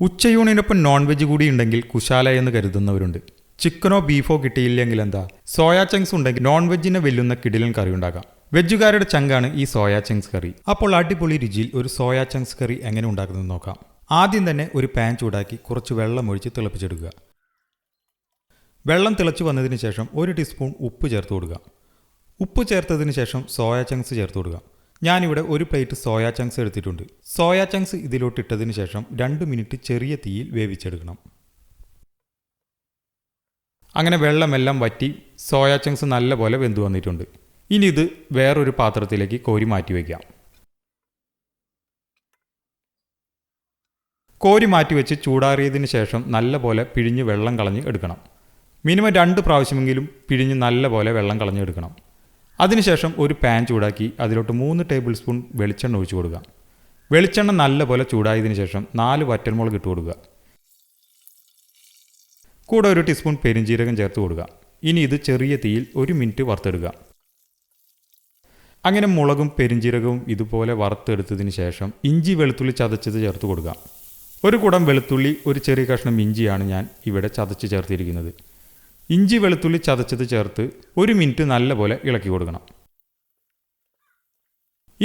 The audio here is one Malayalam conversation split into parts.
ഉച്ചയൂണിനൊപ്പം നോൺ വെജ് കൂടി ഉണ്ടെങ്കിൽ കുശാല എന്ന് കരുതുന്നവരുണ്ട്. ചിക്കനോ ബീഫോ കിട്ടിയില്ലെങ്കിൽ എന്താ, സോയാ ചങ്ക്സ് ഉണ്ടെങ്കിൽ നോൺ വെജിനെ വെല്ലുന്ന കിടിലൻ കറി ഉണ്ടാക്കാം. വെജുകാരുടെ ചങ്കാണ് ഈ സോയാ ചങ്ക്സ് കറി. അപ്പോൾ അടിപൊളി രുചിയിൽ ഒരു സോയാ ചങ്ക്സ് കറി എങ്ങനെ ഉണ്ടാക്കുന്നത് നോക്കാം. ആദ്യം തന്നെ ഒരു പാൻ ചൂടാക്കി കുറച്ച് വെള്ളം ഒഴിച്ച് തിളപ്പിച്ചെടുക്കുക. വെള്ളം തിളച്ചു വന്നതിന് ശേഷം 1 ടീസ്പൂൺ ഉപ്പ് ചേർത്ത് കൊടുക്കുക. ഉപ്പ് ചേർത്തതിന് ശേഷം സോയാ ചങ്ക്സ് ചേർത്ത് കൊടുക്കുക. ഞാനിവിടെ ഒരു പ്ലേറ്റ് സോയാ ചങ്ക്സ് എടുത്തിട്ടുണ്ട്. സോയാ ചങ്ക്സ് ഇതിലോട്ട് ഇട്ടതിന് ശേഷം 2 മിനിറ്റ് ചെറിയ തീയിൽ വേവിച്ചെടുക്കണം. അങ്ങനെ വെള്ളമെല്ലാം വറ്റി സോയാ ചങ്ക്സ് നല്ലപോലെ വെന്തു വന്നിട്ടുണ്ട്. ഇനി ഇത് വേറൊരു പാത്രത്തിലേക്ക് കോരി മാറ്റി വയ്ക്കാം. കോരി മാറ്റി വെച്ച് ചൂടാറിയതിന് ശേഷം നല്ലപോലെ പിഴിഞ്ഞ് വെള്ളം കളഞ്ഞ് എടുക്കണം. മിനിമം 2 പ്രാവശ്യമെങ്കിലും പിഴിഞ്ഞ് നല്ലപോലെ വെള്ളം കളഞ്ഞെടുക്കണം. അതിനുശേഷം ഒരു പാൻ ചൂടാക്കി അതിലോട്ട് 3 ടേബിൾ സ്പൂൺ വെളിച്ചെണ്ണ ഒഴിച്ചു കൊടുക്കുക. വെളിച്ചെണ്ണ നല്ലപോലെ ചൂടായതിനു ശേഷം 4 വറ്റൽമുളക് ഇട്ട് കൊടുക്കുക. കൂടെ 1 ടീസ്പൂൺ പെരിഞ്ജീരകം ചേർത്ത് കൊടുക്കുക. ഇനി ഇത് ചെറിയ തീയിൽ 1 മിനിറ്റ് വറുത്തെടുക്കുക. അങ്ങനെ മുളകും പെരിഞ്ജീരകവും ഇതുപോലെ വറുത്തെടുത്തതിന് ശേഷം ഇഞ്ചി വെളുത്തുള്ളി ചതച്ചത് ചേർത്ത് കൊടുക്കുക. 1 കുടം വെളുത്തുള്ളി, ഒരു ചെറിയ കഷ്ണം ഇഞ്ചിയാണ് ഞാൻ ഇവിടെ ചതച്ച് ചേർത്തിരിക്കുന്നത്. ഇഞ്ചി വെളുത്തുള്ളി ചതച്ചത് ചേർത്ത് 1 മിനിറ്റ് നല്ലപോലെ ഇളക്കി കൊടുക്കണം.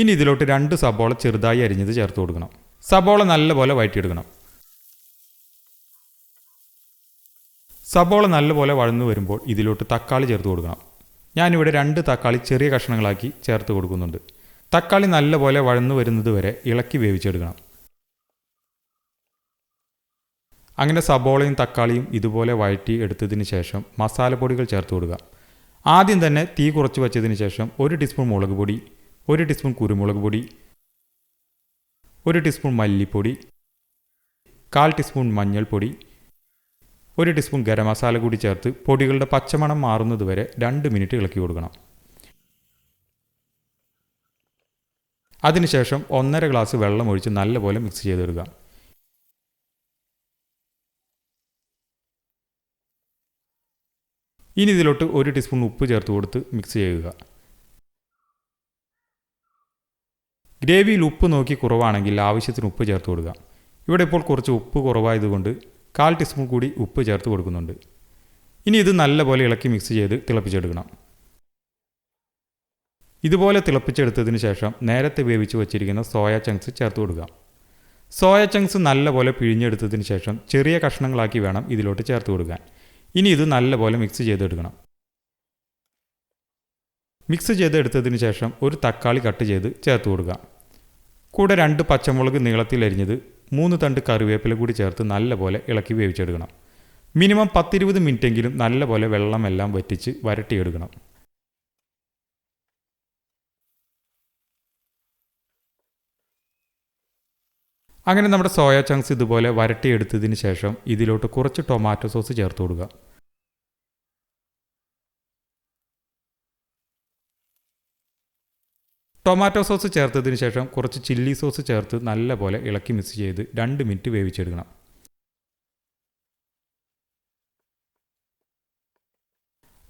ഇനി ഇതിലോട്ട് 2 സബോള ചെറുതായി അരിഞ്ഞത് ചേർത്ത് കൊടുക്കണം. സബോള നല്ലപോലെ വഴറ്റിയെടുക്കണം. സബോള നല്ലപോലെ വഴന്നു വരുമ്പോൾ ഇതിലോട്ട് തക്കാളി ചേർത്ത് കൊടുക്കണം. ഞാനിവിടെ 2 തക്കാളി ചെറിയ കഷ്ണങ്ങളാക്കി ചേർത്ത് കൊടുക്കുന്നുണ്ട്. തക്കാളി നല്ലപോലെ വഴന്നു വരുന്നത് വരെ ഇളക്കി വേവിച്ചെടുക്കണം. അങ്ങനെ സബോളയും തക്കാളിയും ഇതുപോലെ വഴറ്റി എടുത്തതിന് ശേഷം മസാലപ്പൊടികൾ ചേർത്ത് കൊടുക്കുക. ആദ്യം തന്നെ തീ കുറച്ച് വച്ചതിന് ശേഷം 1 ടീസ്പൂൺ മുളക് പൊടി, 1 ടീസ്പൂൺ കുരുമുളക് പൊടി, 1 ടീസ്പൂൺ മല്ലിപ്പൊടി, 1/4 ടീസ്പൂൺ മഞ്ഞൾപ്പൊടി, 1 ടീസ്പൂൺ ഗരം മസാല കൂടി ചേർത്ത് പൊടികളുടെ പച്ചമണം മാറുന്നത് വരെ 2 മിനിറ്റ് ഇളക്കി കൊടുക്കണം. അതിനുശേഷം 1.5 ഗ്ലാസ് വെള്ളം ഒഴിച്ച് നല്ലപോലെ മിക്സ് ചെയ്തെടുക്കുക. ഇനി ഇതിലോട്ട് 1 ടീസ്പൂൺ ഉപ്പ് ചേർത്ത് കൊടുത്ത് മിക്സ് ചെയ്യുക. ഗ്രേവിയിൽ ഉപ്പ് നോക്കി കുറവാണെങ്കിൽ ആവശ്യത്തിന് ഉപ്പ് ചേർത്ത് കൊടുക്കുക. ഇവിടെ ഇപ്പോൾ കുറച്ച് ഉപ്പ് കുറവായതുകൊണ്ട് 1/4 ടീസ്പൂൺ കൂടി ഉപ്പ് ചേർത്ത് കൊടുക്കുന്നുണ്ട്. ഇനി ഇത് നല്ലപോലെ ഇളക്കി മിക്സ് ചെയ്ത് തിളപ്പിച്ചെടുക്കണം. ഇതുപോലെ തിളപ്പിച്ചെടുത്തതിന് ശേഷം നേരത്തെ വേവിച്ച് വച്ചിരിക്കുന്ന സോയാ ചങ്ക്സ് ചേർത്ത് കൊടുക്കുക. സോയാ ചങ്ക്സ് നല്ലപോലെ പിഴിഞ്ഞെടുത്തതിന് ശേഷം ചെറിയ കഷ്ണങ്ങളാക്കി വേണം ഇതിലോട്ട് ചേർത്ത് കൊടുക്കാൻ. ഇനി ഇത് നല്ലപോലെ മിക്സ് ചെയ്തെടുക്കണം. മിക്സ് ചെയ്തെടുത്തതിന് ശേഷം ഒരു തക്കാളി കട്ട് ചെയ്ത് ചേർത്ത് കൊടുക്കുക. കൂടെ 2 പച്ചമുളക് നീളത്തിൽ അരിഞ്ഞത്, 3 തണ്ട് കറിവേപ്പില കൂടി ചേർത്ത് നല്ലപോലെ ഇളക്കി വേവിച്ചെടുക്കണം. മിനിമം 10-20 മിനിറ്റെങ്കിലും നല്ലപോലെ വെള്ളമെല്ലാം വറ്റിച്ച് വരട്ടിയെടുക്കണം. അങ്ങനെ നമ്മുടെ സോയാ ചങ്ക്സ് ഇതുപോലെ വരട്ടിയെടുത്തതിന് ശേഷം ഇതിലോട്ട് കുറച്ച് ടൊമാറ്റോ സോസ് ചേർത്ത് കൊടുക്കുക. ടൊമാറ്റോ സോസ് ചേർത്തതിന് ശേഷം കുറച്ച് ചില്ലി സോസ് ചേർത്ത് നല്ലപോലെ ഇളക്കി മിക്സ് ചെയ്ത് 2 മിനിറ്റ് വേവിച്ചെടുക്കണം.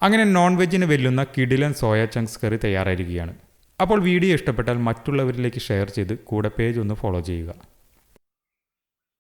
അങ്ങനെ നോൺ വെജിന് വെല്ലുന്ന കിടിലൻ സോയാ ചങ്ക്സ് കറി തയ്യാറായിരിക്കുകയാണ്. അപ്പോൾ വീഡിയോ ഇഷ്ടപ്പെട്ടാൽ മറ്റുള്ളവരിലേക്ക് ഷെയർ ചെയ്ത് കൂടെ പേജ് ഒന്ന് ഫോളോ ചെയ്യുക.